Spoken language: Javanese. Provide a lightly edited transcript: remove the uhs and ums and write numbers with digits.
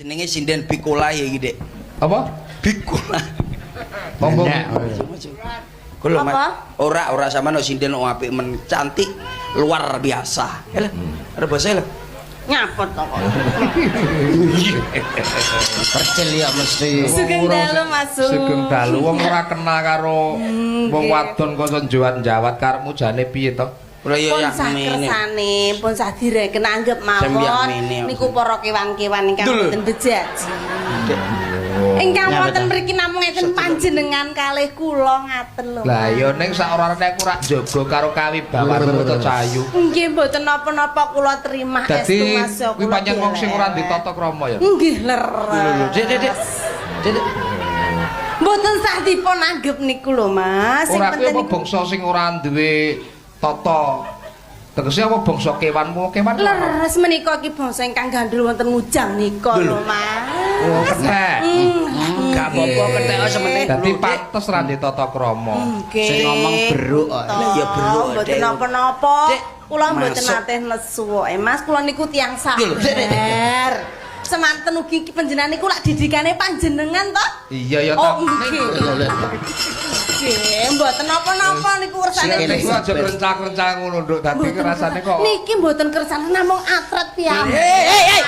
Jenenge sinden bikola ya iki, Dik. Apa? Bikola. Ngomong. Kulo ora sampean sinden apik men cantik luar biasa. Ya lho. Ada bahasa lho. Nyapot to kok. Percil ya mesti. Sugeng dalu masuk. Sugeng dalu wong ora kenal karo wong wadon kok njawat karepmu jane piye to? Ora ya Pun ya sah kersane, pun sah direken anggap mawon niku para kewan-kewan ingkang boten bejaji. Ingkang wonten mriki namung enten panjenengan kalih kula ngaten lho. Lah ya ning sak orane aku rak jaga karo kawibawan Putra Cahayu. Nggih mboten napa-napa kula terima estu Mas. Dadi kuwi pancen wong sing ora ditata krama ya. Nggih ler. Dik. Mboten sah dipun anggap niku lho Mas. Sing Ora kuwi penting apa bangsa sing ora duwe tata. Tegese apa bangsa kewanmu kewan. leres menika iki bangsa ingkang gandul wonten ngujang nika lho Mas. Oh, kethek. Gak apa-apa kethek sementing. Dadi pantes ra ditata krama. Sing ngomong beruk. Lah ya beruk, Mboten Dik. napa-napa. Dik, Kula mboten masuk. nate nesu wae Mas. Kula niku tiyang Lho, Dik, Dik, Dik. sabar. Semanten ugi panjenengan niku lak didikane panjenengan to? Iya ya Oh, to. nggih. Nggih, mboten napa-napa niku kersane. Kene iku aja kerencang-kerencang ngono nduk. Dadi rasane kok Niki mboten kersane namung atret piyambak. Hei.